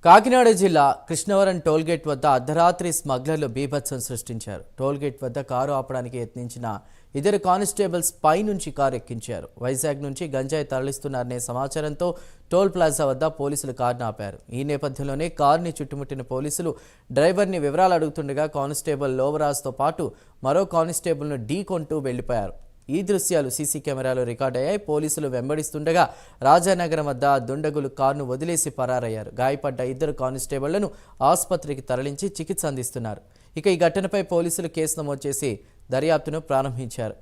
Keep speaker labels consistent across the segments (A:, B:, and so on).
A: కాకినాడ జిల్లా కృష్ణవరం టోల్గేట్ వద్ద అర్ధరాత్రి స్మగ్లర్లు బీభత్సం సృష్టించారు. టోల్గేట్ వద్ద కారు ఆపడానికి యత్నించిన ఇద్దరు కానిస్టేబుల్స్ పై నుంచి కారు ఎక్కించారు. వైజాగ్ నుంచి గంజాయి తరలిస్తున్నారనే సమాచారంతో టోల్ ప్లాజా వద్ద పోలీసులు కారును ఆపారు. ఈ నేపథ్యంలోనే కారుని చుట్టుముట్టిన పోలీసులు డ్రైవర్ని వివరాలు అడుగుతుండగా కానిస్టేబుల్ లోవరాజ్తో పాటు మరో కానిస్టేబుల్ను ఢీకొంటూ వెళ్లిపోయారు. ఈ దృశ్యాలు సీసీ కెమెరాలో రికార్డయ్యాయి. పోలీసులు వెంబడిస్తుండగా రాజానగరం వద్ద దుండగులు కారును వదిలేసి పరారయ్యారు. గాయపడ్డ ఇద్దరు కానిస్టేబుళ్లను ఆసుపత్రికి తరలించి చికిత్స అందిస్తున్నారు. ఇక ఈ ఘటనపై పోలీసులు కేసు నమోదు చేసి దర్యాప్తును ప్రారంభించారు.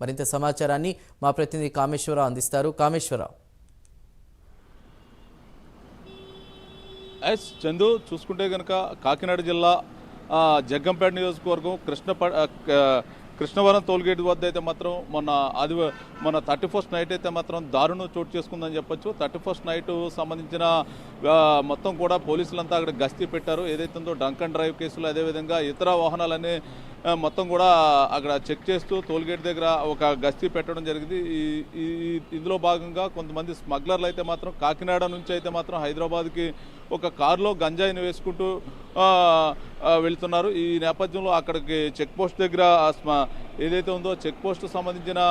A: మరింత సమాచారాన్ని మా ప్రతినిధి కామేశ్వరరావు అందిస్తారు. కామేశ్వరరావు.
B: చందు, చూసుకుంటే కనుక కాకినాడ జిల్లా జగ్గంపేట నియోజకవర్గం కృష్ణవరం టోల్గేట్ వద్ద అయితే మాత్రం మన 31st నైట్ అయితే మాత్రం దారుణం చోటు చేసుకుందని చెప్పొచ్చు. 31st నైట్ సంబంధించిన మొత్తం కూడా పోలీసులంతా అక్కడ గస్తీ పెట్టారు. ఏదైతే ఉందో డ్రంక్ అండ్ డ్రైవ్ కేసులు, అదేవిధంగా ఇతర వాహనాలన్నీ మొత్తం కూడా అక్కడ చెక్ చేస్తూ టోల్గేట్ దగ్గర ఒక గస్తీ పెట్టడం జరిగింది. ఇందులో భాగంగా కొంతమంది స్మగ్లర్లు అయితే మాత్రం కాకినాడ నుంచి అయితే మాత్రం హైదరాబాద్కి ఒక కారులో గంజాయిని వేసుకుంటూ వెళ్తున్నారు. ఈ నేపథ్యంలో అక్కడికి చెక్ పోస్ట్ దగ్గర ఏదైతే ఉందో చెక్ పోస్ట్ సంబంధించిన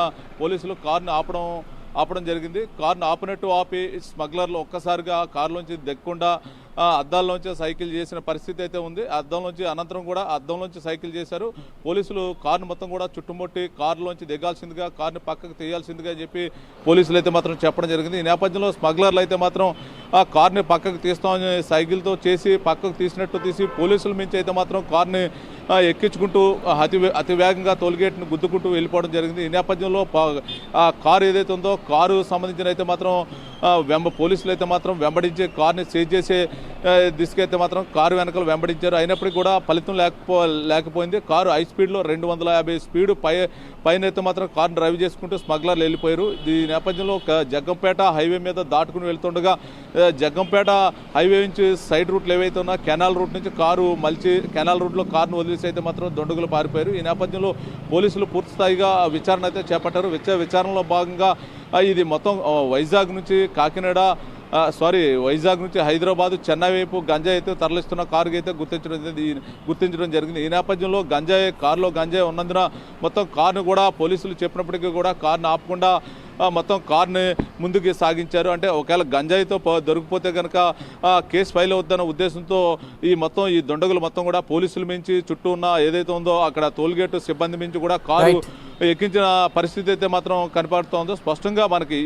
B: పోలీసులు కారుని ఆపడం జరిగింది. కారును ఆపినట్టు ఆపి స్మగ్లర్లు ఒక్కసారిగా కారులోంచి దిగకుండా అద్దాల్లోంచి సైకిల్ చేసిన పరిస్థితి అయితే ఉంది. అనంతరం కూడా అద్దంలోంచి సైకిల్ చేశారు. పోలీసులు కారును మొత్తం కూడా చుట్టుముట్టి కారులోంచి దిగాల్సిందిగా, కారుని పక్కకు తీయాల్సిందిగా చెప్పి పోలీసులు అయితే మాత్రం చెప్పడం జరిగింది. ఈ నేపథ్యంలో స్మగ్లర్లు అయితే మాత్రం ఆ కారుని పక్కకు తీస్తామని సైకిల్తో చేసి పక్కకు తీసి పోలీసుల నుంచి అయితే మాత్రం కారుని ఎక్కించుకుంటూ అతి వేగంగా టోల్గేట్ను గుద్దుకుంటూ వెళ్ళిపోవడం జరిగింది. ఈ నేపథ్యంలో ఆ కారు ఏదైతే ఉందో కారు సంబంధించిన అయితే మాత్రం పోలీసులు అయితే మాత్రం వెంబడించి కారుని సేజ్ చేసే దిశకైతే మాత్రం కారు వెనకాల వెంబడించారు. అయినప్పటికీ కూడా ఫలితం లేకపోయింది. కారు హై స్పీడ్లో 250 స్పీడ్ పైన అయితే మాత్రం కారుని డ్రైవ్ చేసుకుంటూ స్మగ్లర్లు వెళ్ళిపోయారు. ఈ నేపథ్యంలో జగ్గంపేట హైవే మీద దాటుకుని వెళ్తుండగా జగ్గంపేట హైవే నుంచి సైడ్ రూట్లు ఏవైతే ఉన్నా కెనాల్ రూట్ నుంచి కారు మలిచి కెనాల్ రూట్లో కారును వదిలేసి అయితే మాత్రం దొండగులు పారిపోయారు. ఈ నేపథ్యంలో పోలీసులు పూర్తి స్థాయిగా విచారణ అయితే చేపట్టారు. విచారణలో భాగంగా ఇది మొత్తం వైజాగ్ నుంచి హైదరాబాద్, చెన్నై వైపు గంజాయి అయితే తరలిస్తున్న కారుకి అయితే గుర్తించడం జరిగింది. ఈ నేపథ్యంలో కారులో గంజాయి ఉన్నందున మొత్తం కారును కూడా పోలీసులు చెప్పినప్పటికీ కూడా కారును ఆపకుండా మొత్తం కారుని ముందుకు సాగించారు. అంటే ఒకవేళ గంజాయితో దొరికిపోతే కనుక కేసు ఫైల్ అవుద్దన్న ఉద్దేశంతో ఈ దొండగులు మొత్తం కూడా పోలీసుల మించి చుట్టూ ఉన్న ఏదైతే ఉందో అక్కడ టోల్గేట్ సిబ్బంది మించి కూడా కారు ఎక్కించిన పరిస్థితి అయితే మాత్రం కనపడుతోందో. స్పష్టంగా మనకి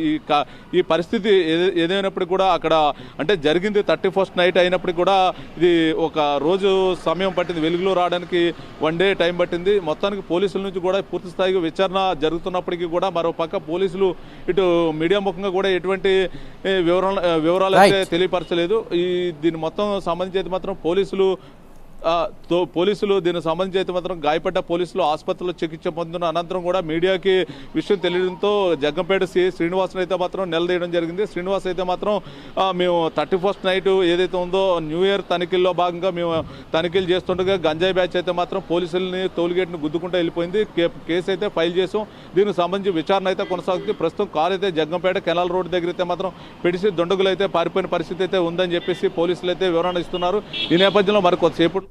B: ఈ పరిస్థితి ఏదైనప్పటికీ కూడా అక్కడ అంటే జరిగింది 31st నైట్ అయినప్పటికీ కూడా ఇది ఒక రోజు సమయం పట్టింది. వెలుగులో రావడానికి 1 డే టైం పట్టింది. మొత్తానికి పోలీసుల నుంచి కూడా పూర్తి స్థాయిగా విచారణ జరుగుతున్నప్పటికీ కూడా మరో పక్క పోలీసులు ఇటు మీడియా ముఖంగా కూడా ఎటువంటి వివరాలు అయితే తెలియపరచలేదు. దీని మొత్తం సంబంధించి అయితే మాత్రం పోలీసులు దీనికి సంబంధించి అయితే మాత్రం గాయపడ్డ పోలీసులు ఆసుపత్రిలో చికిత్స పొందుతున్న అనంతరం కూడా మీడియాకి విషయం తెలియడంతో జగ్గంపేట సిఐ శ్రీనివాస్ని అయితే మాత్రం నిలదీయడం జరిగింది. శ్రీనివాస్ అయితే మాత్రం మేము 31st నైట్ ఏదైతే ఉందో న్యూ ఇయర్ తనిఖీల్లో భాగంగా మేము తనిఖీలు చేస్తుండగా గంజాయి బ్యాచ్ అయితే మాత్రం పోలీసులని టోల్గేట్ను గుద్దుకుంటూ వెళ్ళిపోయింది. కేసు అయితే ఫైల్ చేసాం. దీనికి సంబంధించి విచారణ అయితే కొనసాగుతుంది. ప్రస్తుతం కారు అయితే జగ్గంపేట కెనాల్ రోడ్ దగ్గర అయితే మాత్రం పెడిసి దొండగులు అయితే పారిపోయిన పరిస్థితి అయితే ఉందని చెప్పేసి పోలీసులు అయితే వివరణ ఇస్తున్నారు. ఈ నేపథ్యంలో మరి కొద్దిసేపు